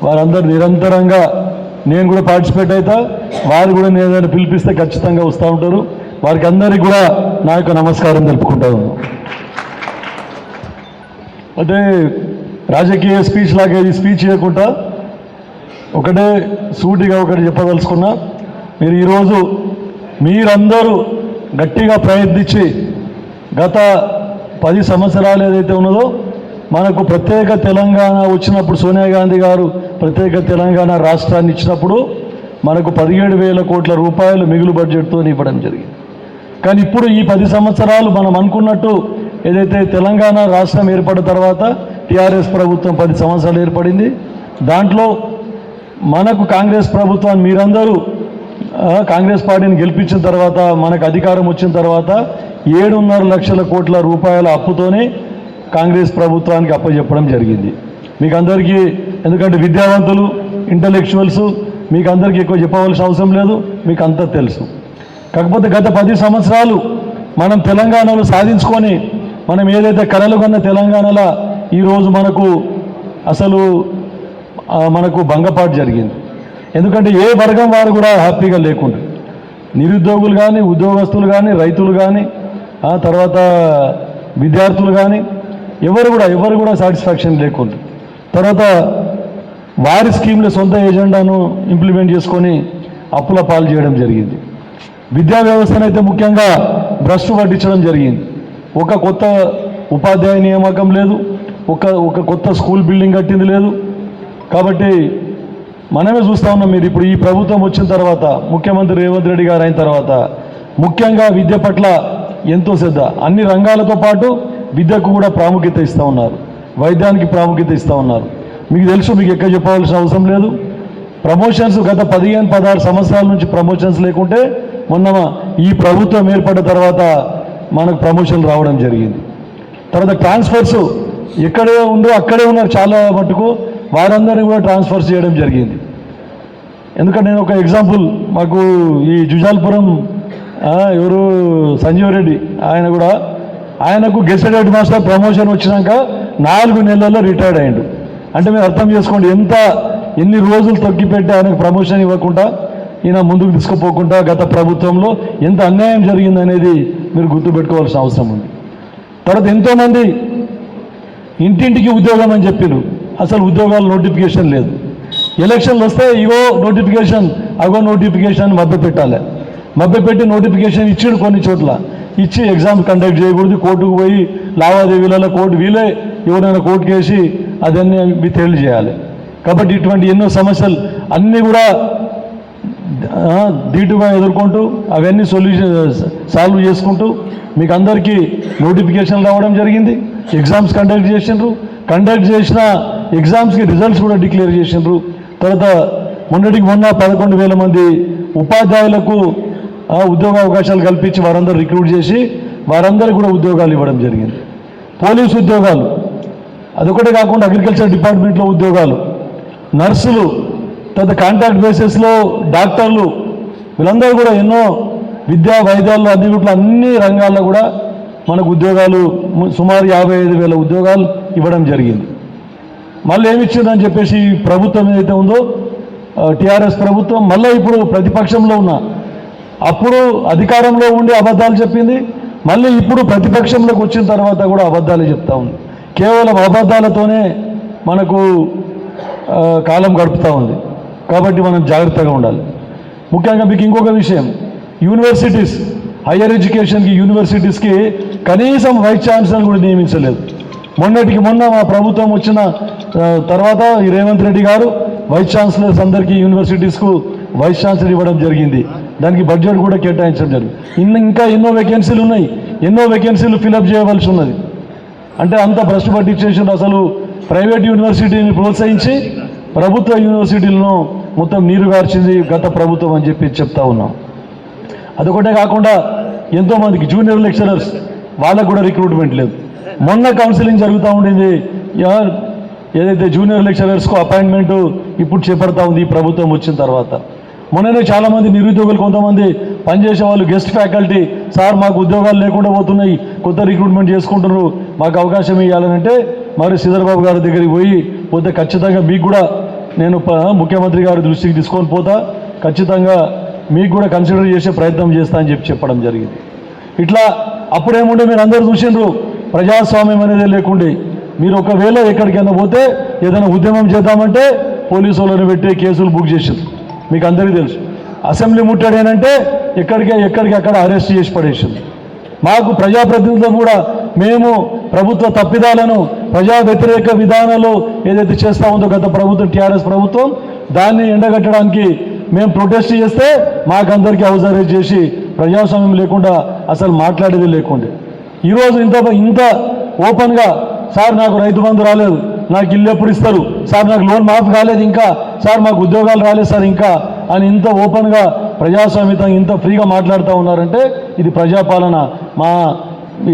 వారందరూ నిరంతరంగా నేను కూడా పార్టిసిపేట్ అవుతా, వారు కూడా నేను ఏదైనా పిలిపిస్తే ఖచ్చితంగా వస్తూ ఉంటారు. వారికి అందరికీ కూడా నా యొక్క నమస్కారం తెలుపుకుంటా ఉన్నాను. అంటే రాజకీయ స్పీచ్ లాగా ఇది స్పీచ్ చేయకుండా ఒకటే సూటిగా ఒకటి చెప్పదలుచుకున్నా. మీరు ఈరోజు మీరందరూ గట్టిగా ప్రయత్నించి గత 10 సంవత్సరాలు ఏదైతే ఉన్నదో మనకు ప్రత్యేక తెలంగాణ వచ్చినప్పుడు సోనియా గాంధీ గారు ప్రత్యేక తెలంగాణ రాష్ట్రాన్ని ఇచ్చినప్పుడు మనకు 17,000 కోట్ల రూపాయలు మిగులు బడ్జెట్తో ఇవ్వడం జరిగింది. కానీ ఇప్పుడు ఈ 10 సంవత్సరాలు మనం అనుకున్నట్టు ఏదైతే తెలంగాణ రాష్ట్రం ఏర్పడిన తర్వాత టీఆర్ఎస్ ప్రభుత్వం 10 సంవత్సరాలు ఏర్పడింది. దాంట్లో మనకు కాంగ్రెస్ ప్రభుత్వాన్ని మీరందరూ కాంగ్రెస్ పార్టీని గెలిపించిన తర్వాత మనకు అధికారం వచ్చిన తర్వాత 7.5 లక్షల కోట్ల రూపాయల అప్పుతోనే కాంగ్రెస్ ప్రభుత్వానికి అప్పచెప్పడం జరిగింది. మీకు అందరికీ ఎందుకంటే విద్యావంతులు ఇంటలెక్చువల్స్ మీకు అందరికీ ఎక్కువ చెప్పవలసిన అవసరం లేదు, మీకు అంతా తెలుసు. కాకపోతే గత 10 సంవత్సరాలు మనం తెలంగాణలో సాధించుకొని మనం ఏదైతే కలలు కన్న తెలంగాణలో ఈరోజు మనకు భంగపాటు జరిగింది. ఎందుకంటే ఏ వర్గం వారు కూడా హ్యాపీగా లేకుండా, నిరుద్యోగులు కానీ, ఉద్యోగస్తులు కానీ, రైతులు కానీ, తర్వాత విద్యార్థులు కానీ ఎవరు కూడా సాటిస్ఫాక్షన్ లేకుండా, తర్వాత వారి స్కీమ్ల సొంత ఎజెండాను ఇంప్లిమెంట్ చేసుకొని అప్పుల పాలు చేయడం జరిగింది. విద్యా వ్యవస్థను అయితే ముఖ్యంగా భ్రష్టు పట్టించడం జరిగింది. ఒక కొత్త ఉపాధ్యాయ నియామకం లేదు, ఒక కొత్త స్కూల్ బిల్డింగ్ కట్టింది లేదు. కాబట్టి మనమే చూస్తూ ఉన్నాం. మీరు ఇప్పుడు ఈ ప్రభుత్వం వచ్చిన తర్వాత ముఖ్యమంత్రి రేవంత్ రెడ్డి గారు అయిన తర్వాత ముఖ్యంగా విద్య పట్ల ఎంతో శ్రద్ధ, అన్ని రంగాలతో పాటు విద్యకు కూడా ప్రాముఖ్యత ఇస్తూ ఉన్నారు, వైద్యానికి ప్రాముఖ్యత ఇస్తూ ఉన్నారు. మీకు తెలుసు, మీకు ఎక్కడ చెప్పవలసిన అవసరం లేదు. ప్రమోషన్స్ గత 15-16 సంవత్సరాల నుంచి ప్రమోషన్స్ లేకుంటే మొన్న ఈ ప్రభుత్వం ఏర్పడిన తర్వాత మనకు ప్రమోషన్లు రావడం జరిగింది. తర్వాత ట్రాన్స్ఫర్స్ ఎక్కడే ఉందో అక్కడే ఉన్నారు చాలా మటుకు, వారందరినీ కూడా ట్రాన్స్ఫర్స్ చేయడం జరిగింది. ఎందుకంటే నేను ఒక ఎగ్జాంపుల్, మాకు ఈ జుజాల్పురం ఎవరు సంజీవ్ రెడ్డి ఆయనకు గెస్టెడ్ హెడ్ మాస్టర్ ప్రమోషన్ వచ్చినాక 4 నెలల్లో రిటైర్డ్ అయ్యాడు. అంటే మీరు అర్థం చేసుకోండి ఎన్ని రోజులు తొక్కిపెట్టి ఆయనకు ప్రమోషన్ ఇవ్వకుండా ఈయన ముందుకు తీసుకుపోకుండా గత ప్రభుత్వంలో ఎంత అన్యాయం జరిగిందనేది మీరు గుర్తుపెట్టుకోవాల్సిన అవసరం ఉంది. తర్వాత ఎంతోమంది ఇంటింటికి ఉద్యోగం అని చెప్పారు, అసలు ఉద్యోగాలు నోటిఫికేషన్ లేదు. ఎలక్షన్లు వస్తే అగో నోటిఫికేషన్ మభ్యపెట్టి నోటిఫికేషన్ ఇచ్చాడు. కొన్ని చోట్ల ఇచ్చి ఎగ్జామ్ కండక్ట్ చేయకూడదు, కోర్టుకు పోయి లావాదేవీలలో ఎవరైనా కోర్టుకు వేసి అదన్నీ వితేళ్ళు చేయాలి. కాబట్టి ఇటువంటి ఎన్నో సమస్యలు అన్నీ కూడా ధీటుగా ఎదుర్కొంటూ అవన్నీ సాల్వ్ చేసుకుంటూ మీకు అందరికీ నోటిఫికేషన్ రావడం జరిగింది. ఎగ్జామ్స్ కండక్ట్ చేసిన ఎగ్జామ్స్కి రిజల్ట్స్ కూడా డిక్లేర్ చేసిండ్రు. తర్వాత మొన్న 11,000 మంది ఉపాధ్యాయులకు ఉద్యోగ అవకాశాలు కల్పించి వారందరూ రిక్రూట్ చేసి వారందరికీ కూడా ఉద్యోగాలు ఇవ్వడం జరిగింది. పోలీసు ఉద్యోగాలు అదొకటే కాకుండా అగ్రికల్చర్ డిపార్ట్మెంట్లో ఉద్యోగాలు, నర్సులు, తర్వాత కాంట్రాక్ట్ బేసిస్లో డాక్టర్లు, వీళ్ళందరూ కూడా ఎన్నో విద్యా వైద్యాల్లో అన్ని రంగాల్లో కూడా మనకు ఉద్యోగాలు సుమారు 55,000 ఉద్యోగాలు ఇవ్వడం జరిగింది. మళ్ళీ ఏమిచ్చిందని చెప్పేసి ప్రభుత్వం ఏదైతే ఉందో టీఆర్ఎస్ ప్రభుత్వం మళ్ళీ ఇప్పుడు ప్రతిపక్షంలో అప్పుడు అధికారంలో ఉండి అబద్ధాలు చెప్పింది, మళ్ళీ ఇప్పుడు ప్రతిపక్షంలోకి వచ్చిన తర్వాత కూడా అబద్ధాలు చెప్తా ఉంది. కేవలం అబద్ధాలతోనే మనకు కాలం గడుపుతూ ఉంది. కాబట్టి మనం జాగ్రత్తగా ఉండాలి. ముఖ్యంగా మీకు ఇంకొక విషయం, యూనివర్సిటీస్, హయ్యర్ ఎడ్యుకేషన్కి యూనివర్సిటీస్కి కనీసం వైస్ ఛాన్సలర్ కూడా నియమించలేదు. మొన్న మా ప్రభుత్వం వచ్చిన తర్వాత ఈ రేవంత్ రెడ్డి గారు వైస్ ఛాన్సలర్స్ అందరికీ యూనివర్సిటీస్కు వైస్ ఛాన్సలర్ ఇవ్వడం జరిగింది. దానికి బడ్జెట్ కూడా కేటాయించడం జరిగింది. ఇంకా ఎన్నో వేకెన్సీలు ఉన్నాయి, ఎన్నో వేకెన్సీలు ఫిలప్ చేయవలసి ఉన్నది. అంటే అంత భ్రష్టు పట్టించేసిన అసలు ప్రైవేట్ యూనివర్సిటీని ప్రోత్సహించి ప్రభుత్వ యూనివర్సిటీలను మొత్తం నీరుగార్చింది గత ప్రభుత్వం అని చెప్తా ఉన్నాం. అదొకటే కాకుండా ఎంతోమందికి జూనియర్ లెక్చరర్స్ వాళ్ళకు కూడా రిక్రూట్మెంట్ లేదు. మొన్న కౌన్సిలింగ్ జరుగుతూ ఉండింది, ఏదైతే జూనియర్ లెక్చరర్స్కు అపాయింట్మెంటు ఇప్పుడు చేపడతా ఉంది ఈ ప్రభుత్వం వచ్చిన తర్వాత. మొన్ననే చాలామంది నిరుద్యోగులు కొంతమంది పనిచేసే వాళ్ళు గెస్ట్ ఫ్యాకల్టీ, సార్ మాకు ఉద్యోగాలు లేకుండా పోతున్నాయి, కొత్త రిక్రూట్మెంట్ చేసుకుంటున్నారు, మాకు అవకాశం ఇవ్వాలనంటే మరి శ్రీధర్ బాబు గారి దగ్గరికి పోతే ఖచ్చితంగా మీకు కూడా నేను ముఖ్యమంత్రి గారి దృష్టికి తీసుకొని పోతా, ఖచ్చితంగా మీకు కూడా కన్సిడర్ చేసే ప్రయత్నం చేస్తా అని చెప్పడం జరిగింది. ఇట్లా అప్పుడేముండే మీరు అందరూ చూసిండ్రు, ప్రజాస్వామ్యం అనేది లేకుండే. మీరు ఒకవేళ ఎక్కడికైనా పోతే ఏదైనా ఉద్యమం చేద్దామంటే పోలీసు వాళ్ళని పెట్టి కేసులు బుక్ చేసిండ్రు, మీకు అందరికీ తెలుసు. అసెంబ్లీ ముట్టడేనంటే ఎక్కడికి అక్కడ అరెస్ట్ చేసి పడేసింది. మాకు ప్రజాప్రతినిధులు కూడా మేము ప్రభుత్వ తప్పిదాలను, ప్రజా వ్యతిరేక విధానాలు ఏదైతే చేస్తూ ఉందో గత ప్రభుత్వం, టీఆర్ఎస్ ప్రభుత్వం, దాన్ని ఎండగట్టడానికి మేము ప్రొటెస్ట్ చేస్తే మాకందరికీ హౌస్ అరెస్ట్ చేసి ప్రజాస్వామ్యం లేకుండా అసలు మాట్లాడేది లేకుండే. ఈరోజు ఇంత ఓపెన్గా సార్ నాకు రైతు బంధు రాలేదు, నాకు ఇల్లు ఎప్పుడు ఇస్తారు సార్, నాకు లోన్ మాఫ్ కాలేదు ఇంకా సార్, మాకు ఉద్యోగాలు రాలేదు సార్ ఇంకా అని ఇంత ఓపెన్గా ప్రజాస్వామ్యంగా ఇంత ఫ్రీగా మాట్లాడుతూ ఉన్నారంటే ఇది ప్రజాపాలన.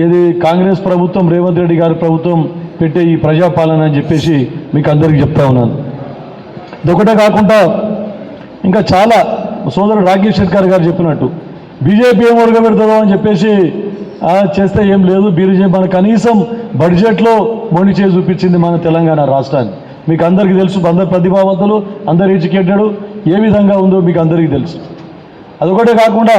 ఇది కాంగ్రెస్ ప్రభుత్వం, రేవంత్ రెడ్డి గారి ప్రభుత్వం పెట్టే ఈ ప్రజాపాలన అని చెప్పేసి మీకు అందరికీ చెప్తా ఉన్నాను. ఇదొకటే కాకుండా ఇంకా చాలా సోదరుడు రాకేష్ శెట్కర్ గారు చెప్పినట్టు బీజేపీ ఏం ఉడకబెడుతుందో అని చెప్పేసి చేస్తే ఏం లేదు. బీజేపీ మన కనీసం బడ్జెట్లో మొండి చేసి చూపించింది మన తెలంగాణ రాష్ట్రాన్ని. మీకు అందరికీ తెలుసు, అందరు ప్రతిభావంతులు, అందరు ఎడ్యుకేటెడ్ ఏ విధంగా ఉందో మీకు అందరికీ తెలుసు. అదొకటే కాకుండా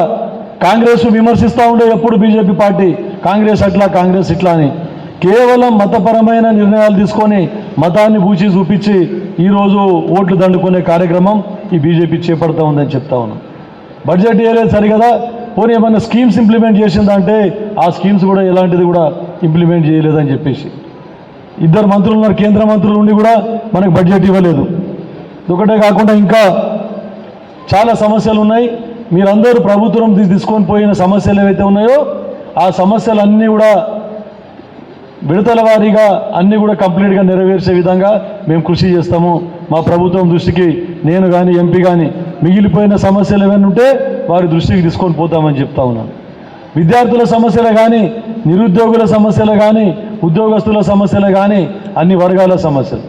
కాంగ్రెస్ విమర్శిస్తూ ఉండే ఎప్పుడు బీజేపీ పార్టీ, కాంగ్రెస్ అట్లా కాంగ్రెస్ ఇట్లా అని. కేవలం మతపరమైన నిర్ణయాలు తీసుకొని మతాన్ని బూచి చూపించి ఈరోజు ఓట్లు దండుకునే కార్యక్రమం ఈ బీజేపీ చేపడుతూ ఉందని చెప్తా ఉన్నాం. బడ్జెట్ వేయలేదు సరిగదా, పోనీ ఏమైనా స్కీమ్స్ ఇంప్లిమెంట్ చేసిందంటే ఆ స్కీమ్స్ కూడా ఎలాంటిది కూడా ఇంప్లిమెంట్ చేయలేదని చెప్పేసి 2 మంత్రులు ఉన్నారు, కేంద్ర మంత్రులు ఉండి కూడా మనకు బడ్జెట్ ఇవ్వలేదు. ఒకటే కాకుండా ఇంకా చాలా సమస్యలు ఉన్నాయి. మీరందరూ ప్రభుత్వం తీసుకొని పోయిన సమస్యలు ఏవైతే ఉన్నాయో ఆ సమస్యలన్నీ కూడా విడతల వారీగా అన్నీ కూడా కంప్లీట్గా నెరవేర్చే విధంగా మేము కృషి చేస్తాము. మా ప్రభుత్వం దృష్టికి నేను కానీ ఎంపీ కానీ మిగిలిపోయిన సమస్యలు ఏమైనా ఉంటే వారి దృష్టికి తీసుకొని పోతామని చెప్తా ఉన్నాను. విద్యార్థుల సమస్యలు కానీ, నిరుద్యోగుల సమస్యలు కానీ, ఉద్యోగస్తుల సమస్యలు కానీ, అన్ని వర్గాల సమస్యలు.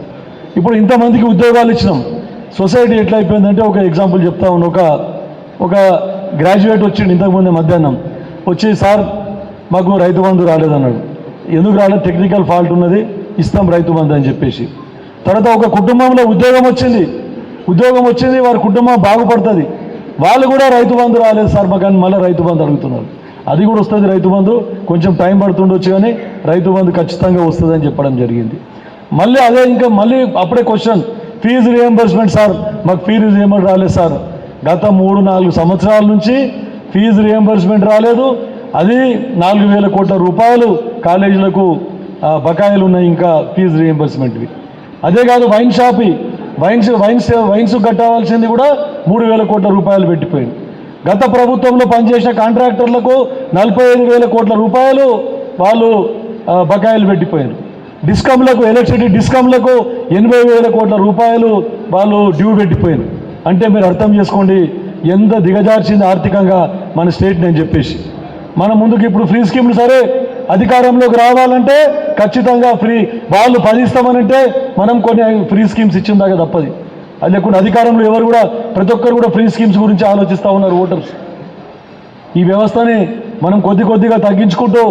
ఇప్పుడు ఇంతమందికి ఉద్యోగాలు ఇచ్చినాం. సొసైటీ ఎట్లా అయిపోయిందంటే ఒక ఎగ్జాంపుల్ చెప్తా ఉన్నాను. ఒక గ్రాడ్యుయేట్ వచ్చిండు ఇంతకుముందే మధ్యాహ్నం వచ్చి, సార్ మాకు రైతు బంధు రాలేదన్నాడు. ఎందుకు రాలేదు, టెక్నికల్ ఫాల్ట్ ఉన్నది, ఇస్తాం రైతు బంధు అని చెప్పేసి. తర్వాత ఒక కుటుంబంలో ఉద్యోగం వచ్చింది, వారి కుటుంబం బాగుపడుతుంది, వాళ్ళు కూడా రైతు బంధు రాలేదు సార్ మాకు అని మళ్ళీ రైతు బంధు అడుగుతున్నారు. అది కూడా వస్తుంది రైతు బంధు, కొంచెం టైం పడుతుండొచ్చు కానీ రైతు బంధు ఖచ్చితంగా వస్తుందని చెప్పడం జరిగింది. మళ్ళీ అదే ఇంకా మళ్ళీ అప్పుడే క్వశ్చన్, ఫీజు రియంబర్స్మెంట్ సార్ మాకు ఫీజు రియంబర్స్మెంట్ రాలేదు సార్. గత 3-4 సంవత్సరాల నుంచి ఫీజు రియంబర్స్మెంట్ రాలేదు. అది 4,000 కోట్ల రూపాయలు కాలేజీలకు బకాయిలు ఉన్నాయి ఇంకా ఫీజు రియంబర్స్మెంట్వి. అదే కాదు వైన్స్ కట్టవలసింది కూడా 3,000 కోట్ల రూపాయలు పెట్టిపోయింది. గత ప్రభుత్వంలో పనిచేసిన కాంట్రాక్టర్లకు 45,000 కోట్ల రూపాయలు వాళ్ళు బకాయిలు పెట్టిపోయారు. ఎలక్ట్రిసిటీ డిస్కంలకు 80,000 కోట్ల రూపాయలు వాళ్ళు డ్యూ పెట్టిపోయారు. అంటే మీరు అర్థం చేసుకోండి ఎంత దిగజార్చింది ఆర్థికంగా మన స్టేట్ని అని చెప్పేసి. మన ముందుకు ఇప్పుడు ఫ్రీ స్కీమ్లు, సరే అధికారంలోకి రావాలంటే ఖచ్చితంగా ఫ్రీ, వాళ్ళు 10 ఇస్తామనంటే మనం కొన్ని ఫ్రీ స్కీమ్స్ ఇచ్చిందాకా తప్పది. అది లేకుండా అధికారంలో ఎవరు కూడా, ప్రతి ఒక్కరు కూడా ఫ్రీ స్కీమ్స్ గురించి ఆలోచిస్తూ ఉన్నారు ఓటర్స్. ఈ వ్యవస్థని మనం కొద్దిగా తగ్గించుకుంటూ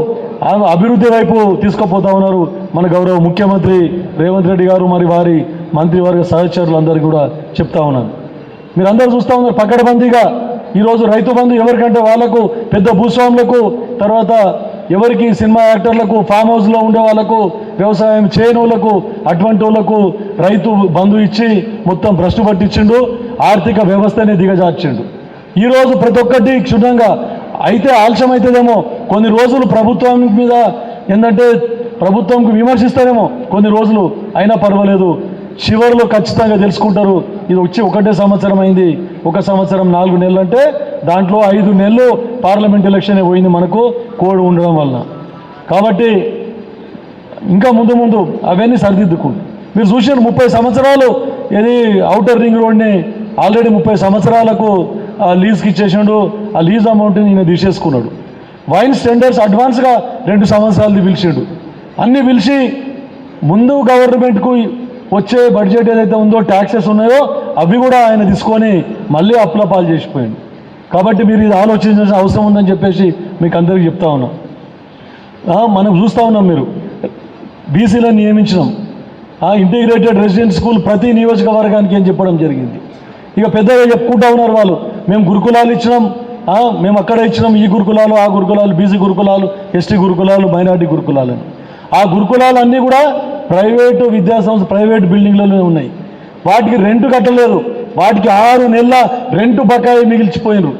అభివృద్ధి వైపు తీసుకుపోతా ఉన్నారు మన గౌరవ ముఖ్యమంత్రి రేవంత్ రెడ్డి గారు, మరి వారి మంత్రివర్గ సహచరులందరూ కూడా చెప్తా ఉన్నాను. మీరందరూ చూస్తూ ఉన్నారు పకడ్బందీగా ఈరోజు రైతు బంధు ఎవరికంటే వాళ్ళకు, పెద్ద భూస్వాములకు, తర్వాత ఎవరికి సినిమా యాక్టర్లకు, ఫామ్ హౌస్లో ఉండే వాళ్ళకు, వ్యవసాయం చేయని వాళ్ళకు, అటువంటి వాళ్ళకు రైతు బంధు ఇచ్చి మొత్తం భ్రష్టు పట్టించిండు, ఆర్థిక వ్యవస్థనే దిగజార్చిండు. ఈరోజు ప్రతి ఒక్కటి క్షుణ్ణంగా అయితే ఆలస్యం అవుతుందేమో, కొన్ని రోజులు ప్రభుత్వం మీద ఏంటంటే ప్రభుత్వంకి విమర్శిస్తారేమో కొన్ని రోజులు, అయినా పర్వాలేదు, చివరిలో ఖచ్చితంగా తెలుసుకుంటారు. ఇది వచ్చి 1 సంవత్సరం అయింది, 1 సంవత్సరం 4 నెలలు అంటే దాంట్లో 5 నెలలు పార్లమెంట్ ఎలక్షన్ పోయింది మనకు కోడ్ ఉండడం వలన. కాబట్టి ఇంకా ముందు అవన్నీ సరిదిద్దుకుంటు. మీరు చూసిన 30 సంవత్సరాలు ఇది ఔటర్ రింగ్ రోడ్ని ఆల్రెడీ 30 సంవత్సరాలకు లీజ్కి ఇచ్చేసాడు. ఆ లీజ్ అమౌంట్ని ఈయన తీసేసుకున్నాడు. వైన్స్ టెండర్స్ అడ్వాన్స్గా 2 సంవత్సరాలది పిలిచాడు. అన్నీ పిలిచి ముందు గవర్నమెంట్కు వచ్చే బడ్జెట్ ఏదైతే ఉందో, ట్యాక్సెస్ ఉన్నాయో అవి కూడా ఆయన తీసుకొని మళ్ళీ అప్పుల పాలు చేసిపోయాడు. కాబట్టి మీరు ఇది ఆలోచించాల్సిన అవసరం ఉందని చెప్పేసి మీకు అందరికీ చెప్తా ఉన్నాం. మనం చూస్తూ ఉన్నాం, మీరు బీసీలను నియమించినాం, ఇంటిగ్రేటెడ్ రెసిడెన్షియల్ స్కూల్ ప్రతి నియోజకవర్గానికి అని చెప్పడం జరిగింది. ఇక పెద్దగా చెప్పుకుంటా ఉన్నారు వాళ్ళు, మేము గురుకులాలు ఇచ్చినాం, మేము అక్కడ ఇచ్చినాం, ఈ గురుకులాలు ఆ గురుకులాలు, బీసీ గురుకులాలు, ఎస్టీ గురుకులాలు, మైనార్టీ గురుకులాలు. ఆ గురుకులాలన్నీ కూడా ప్రైవేటు విద్యాసంస్థ ప్రైవేట్ బిల్డింగ్లలో ఉన్నాయి. వాటికి రెంట్ కట్టలేదు, వాటికి 6 నెలల రెంట్ బకాయి మిగిల్చిపోయినారు.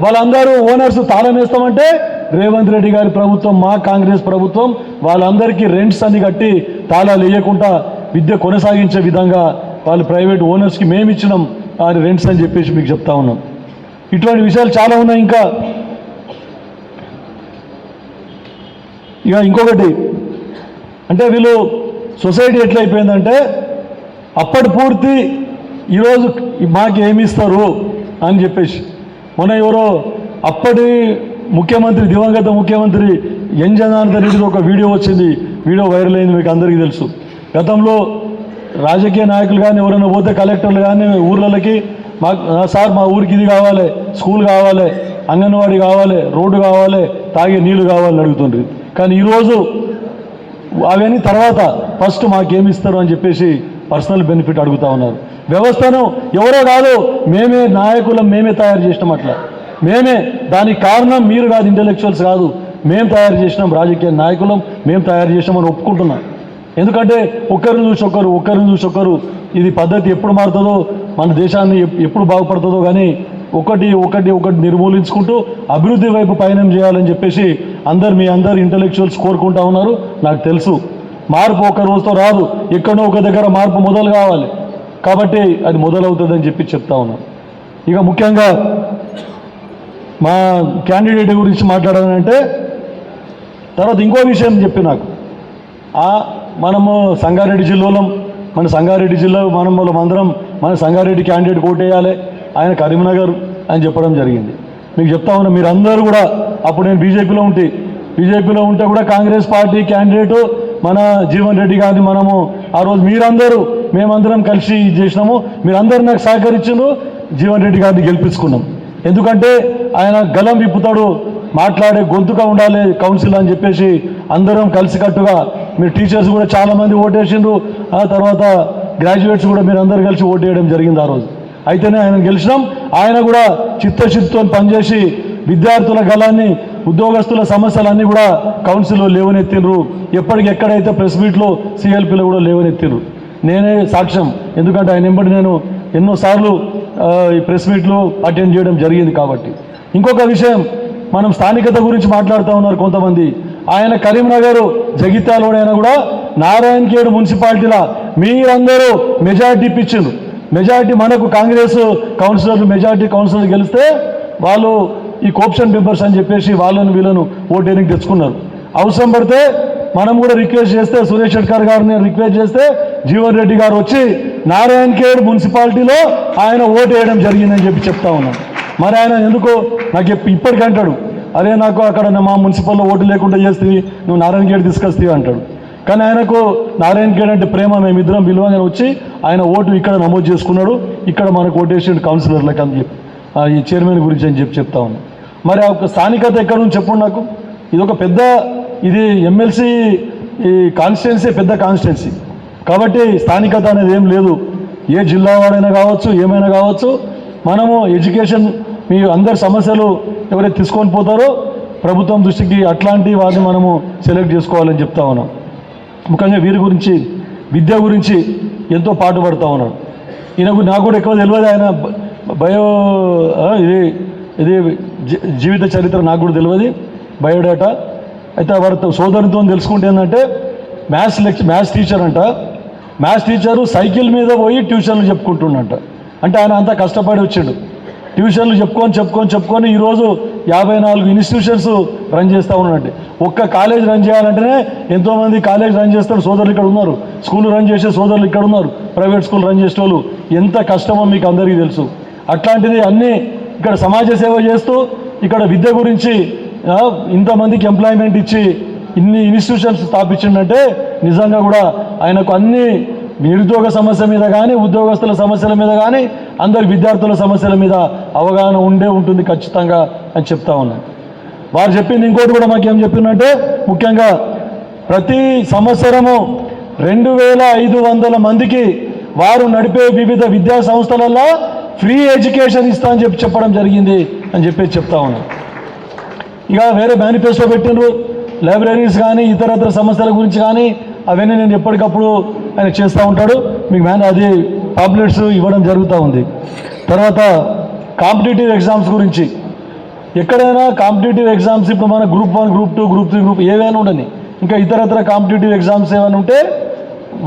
వాళ్ళందరూ ఓనర్స్ తాళం వేస్తామంటే రేవంత్ రెడ్డి గారి ప్రభుత్వం, మా కాంగ్రెస్ ప్రభుత్వం వాళ్ళందరికీ రెంట్స్ అన్ని కట్టి తాళాలు వేయకుండా విద్య కొనసాగించే విధంగా వాళ్ళు ప్రైవేట్ ఓనర్స్కి మేము ఇచ్చినాం ఆ రెంట్స్ అని చెప్పేసి మీకు చెప్తా ఉన్నాం. ఇటువంటి విషయాలు చాలా ఉన్నాయి. ఇక ఇంకొకటి అంటే వీళ్ళు సొసైటీ ఎట్లయిపోయిందంటే అప్పటి పూర్తి ఈరోజు మాకు ఏమి ఇస్తారు అని చెప్పేసి మొన్న ఎవరో అప్పటి ముఖ్యమంత్రి, దివంగత ముఖ్యమంత్రి ఎన్ జనార్దన్ రెడ్డిది ఒక వీడియో వచ్చింది, వీడియో వైరల్ అయింది, మీకు అందరికీ తెలుసు. గతంలో రాజకీయ నాయకులు కానీ ఎవరైనా పోతే కలెక్టర్లు కానీ ఊర్లకి సార్ మా ఊరికి ఇది కావాలి, స్కూల్ కావాలి, అంగన్వాడీ కావాలి, రోడ్డు కావాలి, తాగే నీళ్లు కావాలని అడుగుతుండ్రు. కానీ ఈరోజు అవన్నీ తర్వాత ఫస్ట్ మాకేమి ఇస్తారు అని చెప్పేసి పర్సనల్ బెనిఫిట్ అడుగుతూ ఉన్నారు. వ్యవస్థను ఎవరో కాదు, మేమే నాయకులం, మేమే తయారు చేసినాం. అట్లా మేమే, దానికి కారణం మీరు కాదు, ఇంటెలెక్చువల్స్ కాదు, మేము తయారు చేసినాం, రాజకీయ నాయకులం మేము తయారు చేసినామని ఒప్పుకుంటున్నాం. ఎందుకంటే ఒకరిని చూసి ఒకరు ఇది పద్ధతి ఎప్పుడు మారుతుందో, మన దేశాన్ని ఎప్పుడు బాగుపడుతుందో, కానీ ఒకటి నిర్మూలించుకుంటూ అభివృద్ధి వైపు పయనం చేయాలని చెప్పేసి మీ అందరు ఇంటెలెక్చువల్స్ కోరుకుంటా ఉన్నారు. నాకు తెలుసు మార్పు ఒక రోజుతో రాదు, ఎక్కడో ఒక దగ్గర మార్పు మొదలు కావాలి, కాబట్టి అది మొదలవుతుందని చెప్పి చెప్తా ఉన్నాను. ఇక ముఖ్యంగా మా క్యాండిడేట్ గురించి మాట్లాడాలంటే తర్వాత ఇంకో విషయం చెప్పి నాకు మనము సంగారెడ్డి జిల్లాలో మన సంగారెడ్డి జిల్లా మనమందరం మన సంగారెడ్డి క్యాండిడేట్ కోటేయాలి, ఆయన కరీంనగర్ అని చెప్పడం జరిగింది. మీకు చెప్తా ఉన్నా, మీరందరూ కూడా అప్పుడు నేను బీజేపీలో ఉంటే కూడా కాంగ్రెస్ పార్టీ క్యాండిడేటు మన జీవన్ రెడ్డి గారిని మనము ఆ రోజు మేమందరం కలిసి చేసినాము. మీరందరూ నాకు సహకరించారు, జీవన్ రెడ్డి గారిని గెలిపించుకున్నాం. ఎందుకంటే ఆయన గలం విప్పుతాడు, మాట్లాడే గొంతుగా ఉండాలి కౌన్సిల్ అని చెప్పేసి అందరం కలిసికట్టుగా, మీరు టీచర్స్ కూడా చాలామంది ఓటేసిండ్రు, ఆ తర్వాత గ్రాడ్యుయేట్స్ కూడా మీరు అందరు కలిసి ఓటేయడం జరిగింది ఆ రోజు. అయితేనే ఆయన గెలిచినాం. ఆయన కూడా చిత్తశుద్ధితో పనిచేసి విద్యార్థుల గలాన్ని, ఉద్యోగస్తుల సమస్యలన్నీ కూడా కౌన్సిల్లో లేవనెత్తిండ్రు. ఎక్కడైతే ప్రెస్ మీట్లో సిఎల్పీలో కూడా లేవనెత్తిండ్రు. నేనే సాక్ష్యం, ఎందుకంటే ఆయన వెంబడి నేను ఎన్నోసార్లు ఈ ప్రెస్ మీట్లు అటెండ్ చేయడం జరిగింది. కాబట్టి ఇంకొక విషయం, మనం స్థానికత గురించి మాట్లాడుతూ ఉన్నారు కొంతమంది. ఆయన కరీంనగర్ జగిత్యాలోడైనా కూడా నారాయణఖేడ్ మున్సిపాలిటీలో మీరందరూ మెజారిటీ ఇప్పించిండ్రు. మెజారిటీ మనకు కాంగ్రెస్ కౌన్సిలర్లు మెజారిటీ కౌన్సిలర్లు గెలిస్తే వాళ్ళు ఈ కోప్షన్ మెంబర్స్ అని చెప్పేసి వీళ్ళను ఓటేనికి తెచ్చుకున్నారు. అవసరం పడితే మనం కూడా రిక్వెస్ట్ చేస్తే, సురేష్ షెట్కర్ గారిని రిక్వెస్ట్ చేస్తే జీవన్ రెడ్డి గారు వచ్చి నారాయణఖేడ్ మున్సిపాలిటీలో ఆయన ఓటు వేయడం జరిగిందని చెప్పి చెప్తా ఉన్నాను. మరి ఆయన ఎందుకో నాకు ఇప్పటికంటాడు, అరే నాకు అక్కడ మా మున్సిపల్లో ఓటు లేకుండా చేస్తేవి, నువ్వు నారాయణఖేడ్ తీసుకొస్తేవి అంటాడు. కానీ ఆయనకు నారాయణఖేడ్ అంటే ప్రేమ. మేమిద్దరం విలువగా వచ్చి ఆయన ఓటు ఇక్కడ నమోదు చేసుకున్నాడు, ఇక్కడ మనకు ఓటేసాడు కౌన్సిలర్లకు అని చెప్పి, ఈ చైర్మన్ గురించి అని చెప్పి చెప్తా ఉన్నాను. మరి ఆ ఒక స్థానికత ఎక్కడ నుంచి చెప్పండి నాకు. ఇది ఎమ్మెల్సీ ఈ కాన్స్టిట్యున్సీ పెద్ద కాన్స్టిట్యున్సీ కాబట్టి స్థానికత అనేది ఏం లేదు. ఏ జిల్లా వాడైనా కావచ్చు, ఏమైనా కావచ్చు, మనము ఎడ్యుకేషన్ మీ అందరి సమస్యలు ఎవరైతే తీసుకొని పోతారో ప్రభుత్వం దృష్టికి అట్లాంటి వారిని మనము సెలెక్ట్ చేసుకోవాలని చెప్తా ఉన్నాం. ముఖ్యంగా వీరి గురించి, విద్య గురించి ఎంతో పాటుపడుతూ ఉన్నాడు. నాకు కూడా ఎక్కువ తెలియదు, ఆయన ఇది జీవిత చరిత్ర నాకు కూడా తెలియదు, బయోడేటా. అయితే వారితో సోదరునితో తెలుసుకుంటే ఏంటంటే మ్యాథ్స్ టీచర్ అంట. మ్యాథ్స్ టీచరు సైకిల్ మీద పోయి ట్యూషన్లు చెప్పుకుంటుండంట. అంటే ఆయన అంతా కష్టపడి వచ్చాడు, ట్యూషన్లు చెప్పుకొని ఈరోజు 54 ఇన్స్టిట్యూషన్స్ రన్ చేస్తూ ఉన్నాడంటే. ఒక్క కాలేజ్ రన్ చేయాలంటేనే ఎంతోమంది కాలేజ్ రన్ చేస్తారు సోదరులు ఇక్కడ ఉన్నారు, స్కూల్ రన్ చేసే సోదరులు ఇక్కడ ఉన్నారు, ప్రైవేట్ స్కూల్ రన్ చేసే వాళ్ళు ఎంత కష్టమో మీకు అందరికీ తెలుసు. అట్లాంటిది అన్నీ ఇక్కడ సమాజ సేవ చేస్తూ ఇక్కడ విద్య గురించి ఇంతమందికి ఎంప్లాయ్మెంట్ ఇచ్చి ఇన్ని ఇన్స్టిట్యూషన్స్ స్థాపించిందంటే నిజంగా కూడా ఆయనకు అన్ని నిరుద్యోగ సమస్య మీద కానీ, ఉద్యోగస్తుల సమస్యల మీద కానీ, అందరి విద్యార్థుల సమస్యల మీద అవగాహన ఉంటుంది ఖచ్చితంగా అని చెప్తా ఉన్నాను. వారు చెప్పింది ఇంకోటి కూడా మాకేం చెప్పిందంటే, ముఖ్యంగా ప్రతి సంవత్సరము 2500 మందికి వారు నడిపే వివిధ విద్యా సంస్థలలో ఫ్రీ ఎడ్యుకేషన్ ఇస్తా అని చెప్పడం జరిగింది అని చెప్తా ఉన్నాను. ఇక వేరే మేనిఫెస్టో పెట్టినరు, లైబ్రరీస్ కానీ ఇతరత్ర సమస్యల గురించి కానీ అవన్నీ నేను ఎప్పటికప్పుడు ఆయన చేస్తూ ఉంటాడు. మీకు అది పాంప్లెట్స్ ఇవ్వడం జరుగుతూ ఉంది. తర్వాత కాంపిటేటివ్ ఎగ్జామ్స్ గురించి ఎక్కడైనా కాంపిటేటివ్ ఎగ్జామ్స్ ఇప్పుడు మన గ్రూప్ 1, గ్రూప్ 2, గ్రూప్ 3, గ్రూప్ ఏవైనా ఉండని ఇంకా ఇతరత్ర కాంపిటేటివ్ ఎగ్జామ్స్ ఏమైనా ఉంటే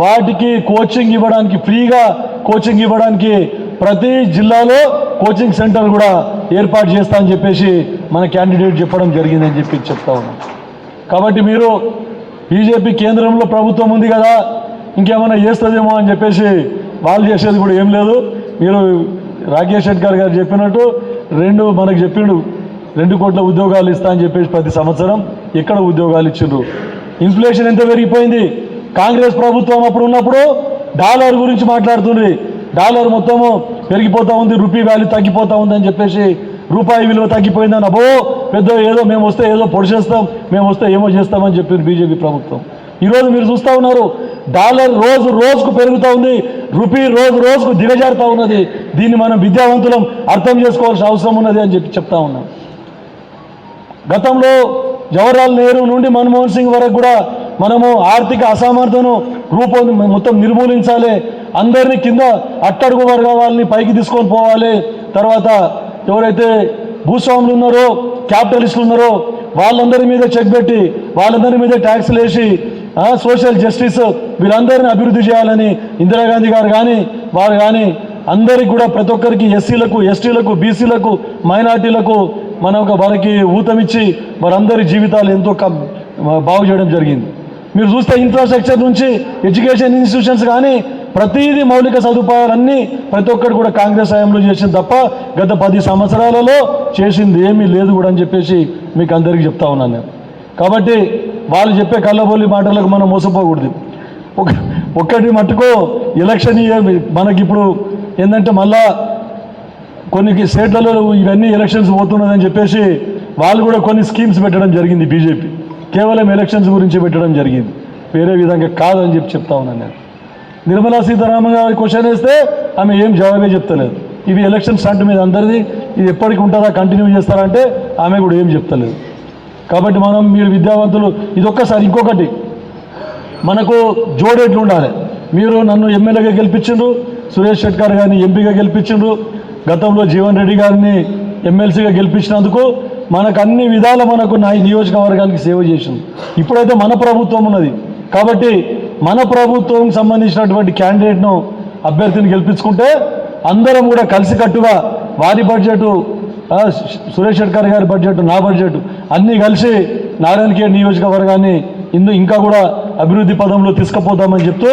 వాటికి కోచింగ్ ఇవ్వడానికి, ఫ్రీగా కోచింగ్ ఇవ్వడానికి ప్రతి జిల్లాలో కోచింగ్ సెంటర్ కూడా ఏర్పాటు చేస్తా అని చెప్పేసి మన క్యాండిడేట్ చెప్పడం జరిగిందని చెప్తా ఉన్నాం. కాబట్టి మీరు బీజేపీ కేంద్రంలో ప్రభుత్వం ఉంది కదా ఇంకేమైనా చేస్తుందేమో అని చెప్పేసి వాళ్ళు చేసేది కూడా ఏం లేదు. మీరు రాకేష్ షెట్కర్ గారు చెప్పినట్టు మనకు చెప్పిండు 2 కోట్ల ఉద్యోగాలు ఇస్తా అని చెప్పేసి ప్రతి సంవత్సరం ఎక్కడ ఉద్యోగాలు ఇచ్చిండ్రు. ఇన్ఫ్లేషన్ ఎంత పెరిగిపోయింది. కాంగ్రెస్ ప్రభుత్వం అప్పుడు ఉన్నప్పుడు డాలర్ గురించి మాట్లాడుతుంది. డాలర్ మొత్తము పెరిగిపోతూ ఉంది, రూపీ వాల్యూ తగ్గిపోతూ ఉందని చెప్పేసి, రూపాయి విలువ తగ్గిపోయిందని అబ్బో పెద్ద ఏదో మేము వస్తే ఏదో పొడిచేస్తాం, మేము వస్తే ఏమో చేస్తామని చెప్పింది బీజేపీ ప్రభుత్వం. ఈరోజు మీరు చూస్తూ ఉన్నారు డాలర్ రోజు రోజుకు పెరుగుతూ ఉంది, రూపీ రోజు రోజుకు దిగజారుతూ ఉన్నది. దీన్ని మనం విద్యావంతులం అర్థం చేసుకోవాల్సిన అవసరం ఉన్నది అని చెప్తా ఉన్నాం. గతంలో జవహర్లాల్ నెహ్రూ నుండి మన్మోహన్ సింగ్ వరకు కూడా మనము ఆర్థిక అసమర్థతను మొత్తం నిర్మూలించాలి, అందరినీ కింద అట్టడుగు వర్గాలని పైకి తీసుకొని పోవాలి. తర్వాత ఎవరైతే భూస్వాములు ఉన్నారో, క్యాపిటలిస్టులు ఉన్నారో వాళ్ళందరి మీద చెక్ పెట్టి వాళ్ళందరి మీద ట్యాక్స్లు వేసి సోషల్ జస్టిస్ వీళ్ళందరినీ అభివృద్ధి చేయాలని ఇందిరాగాంధీ గారు కానీ వారు కానీ అందరికి కూడా ప్రతి ఒక్కరికి ఎస్సీలకు, ఎస్టీలకు, బీసీలకు, మైనార్టీలకు వారికి ఊతమిచ్చి వారందరి జీవితాలు ఎంతో బాగు చేయడం జరిగింది. మీరు చూస్తే ఇన్ఫ్రాస్ట్రక్చర్ నుంచి ఎడ్యుకేషన్ ఇన్స్టిట్యూషన్స్ కానీ ప్రతిదీ మౌలిక సదుపాయాలన్నీ ప్రతి ఒక్కరు కూడా కాంగ్రెస్ హయాంలో చేసింది తప్ప గత 10 సంవత్సరాలలో చేసింది ఏమీ లేదు కూడా అని చెప్పేసి మీకు అందరికీ చెప్తా ఉన్నాను నేను. కాబట్టి వాళ్ళు చెప్పే కళ్ళబొల్లి మాటలకు మనం మోసపోకూడదు. ఒక్కటి మట్టుకో ఎలక్షన్ మనకి ఇప్పుడు ఏంటంటే మళ్ళా కొన్ని స్టేట్లలో ఇవన్నీ ఎలక్షన్స్ పోతున్నదని చెప్పేసి వాళ్ళు కూడా కొన్ని స్కీమ్స్ పెట్టడం జరిగింది. బీజేపీ కేవలం ఎలక్షన్స్ గురించి పెట్టడం జరిగింది, వేరే విధంగా కాదని చెప్తా ఉన్నాను నేను. నిర్మలా సీతారామన్ గారి క్వశ్చన్ వేస్తే ఆమె ఏం జవాబే చెప్తలేదు. ఇవి ఎలక్షన్ స్టంట్ మీద అందరిది, ఇది ఎప్పటికి ఉంటుందా, కంటిన్యూ చేస్తారంటే ఆమె కూడా ఏం చెప్తలేదు. కాబట్టి మీరు విద్యావంతులు ఇదొక్కసారి. ఇంకొకటి మనకు జోడేట్లు ఉండాలి. మీరు నన్ను ఎమ్మెల్యేగా గెలిపించిండ్రు, సురేష్ షెట్కర్ గారిని ఎంపీగా గెలిపించిండ్రు, గతంలో జీవన్ రెడ్డి గారిని ఎమ్మెల్సీగా గెలిపించినందుకు మనకు అన్ని విధాల మనకు నియోజకవర్గానికి సేవ చేసింది. ఇప్పుడైతే మన ప్రభుత్వం ఉన్నది కాబట్టి మన ప్రభుత్వం సంబంధించినటువంటి క్యాండిడేట్ను అభ్యర్థిని గెలిపించుకుంటే అందరం కూడా కలిసికట్టుగా వారి బడ్జెట్, సురేష్ షెట్కర్ గారి బడ్జెట్, నా బడ్జెట్ అన్నీ కలిసి నారాయణఖేడ్ నియోజకవర్గాన్ని ఇంకా కూడా అభివృద్ధి పదంలో తీసుకుపోతామని చెప్తూ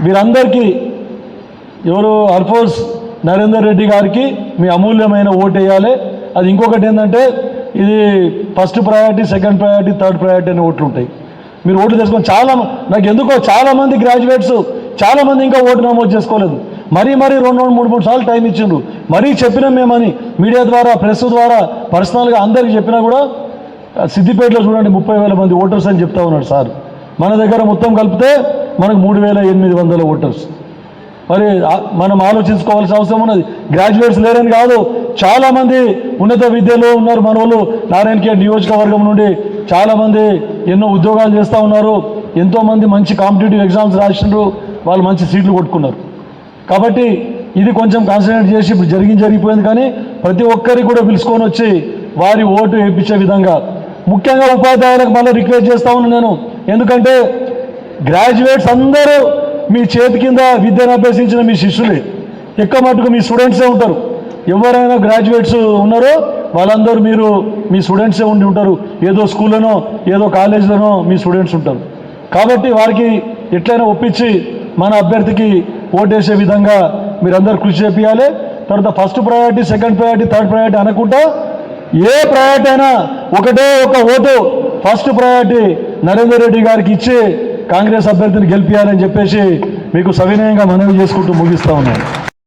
వీరందరికీ ఎవరు అల్ఫోన్స్ నరేందర్ రెడ్డి గారికి మీ అమూల్యమైన ఓటు వేయాలి. అది ఇంకొకటి ఏంటంటే ఇది first priority, second priority, third priority అనే ఓట్లు ఉంటాయి. మీరు ఓట్లు తీసుకొని నాకు ఎందుకో చాలామంది గ్రాడ్యుయేట్స్ చాలామంది ఇంకా ఓటు నమోదు చేసుకోలేదు. మరీ 2-3 సార్లు టైం ఇచ్చిండ్రు. మరీ చెప్పినాం మేమని మీడియా ద్వారా, ప్రెస్ ద్వారా, పర్సనల్గా అందరికీ చెప్పినా కూడా సిద్దిపేటలో చూడండి 30,000 మంది ఓటర్స్ అని చెప్తా ఉన్నాడు సార్. మన దగ్గర మొత్తం కలిపితే మనకు 3,800 ఓటర్స్. మరి మనం ఆలోచించుకోవాల్సిన అవసరం ఉన్నది. గ్రాడ్యుయేట్స్ లేరని కాదు, చాలామంది ఉన్నత విద్యలో ఉన్నారు మన వాళ్ళు. నారాయణఖేడ్ నియోజకవర్గం నుండి చాలామంది ఎన్నో ఉద్యోగాలు చేస్తూ ఉన్నారు. ఎంతోమంది మంచి కాంపిటేటివ్ ఎగ్జామ్స్ రాసిండ్రు, వాళ్ళు మంచి సీట్లు కొట్టుకున్నారు. కాబట్టి ఇది కొంచెం కాన్సన్ట్రేట్ చేసి ఇప్పుడు జరిగిపోయింది. కానీ ప్రతి ఒక్కరికి కూడా పిలుచుకొని వచ్చి వారి ఓటు వేయించే విధంగా, ముఖ్యంగా ఉపాధ్యాయులకు మళ్ళీ రిక్వెస్ట్ చేస్తూ ఉన్నాను నేను. ఎందుకంటే గ్రాడ్యుయేట్స్ అందరూ మీ చేతి కింద విద్యను అభ్యసించిన మీ శిష్యులే, ఎక్కువ మటుకు మీ స్టూడెంట్సే ఉంటారు. ఎవరైనా గ్రాడ్యుయేట్స్ ఉన్నారో వాళ్ళందరూ మీ స్టూడెంట్సే ఉండి ఉంటారు. ఏదో స్కూల్లోనో ఏదో కాలేజీలోనో మీ స్టూడెంట్స్ ఉంటారు. కాబట్టి వారికి ఎట్లయినా ఒప్పించి మన అభ్యర్థికి ఓటేసే విధంగా మీరందరూ కృషి చేయాలి. తర్వాత first priority, second priority, third priority అనకుండా ఏ ప్రయారిటీ అయినా ఒకటే ఒక vote first priority Narender Reddy గారికి ఇచ్చి కాంగ్రెస్ అభ్యర్థిని గెలిపించాలని చెప్పేసి మీకు సవినయంగా మనవి చేసుకుంటూ ముగిస్తా ఉన్నాను.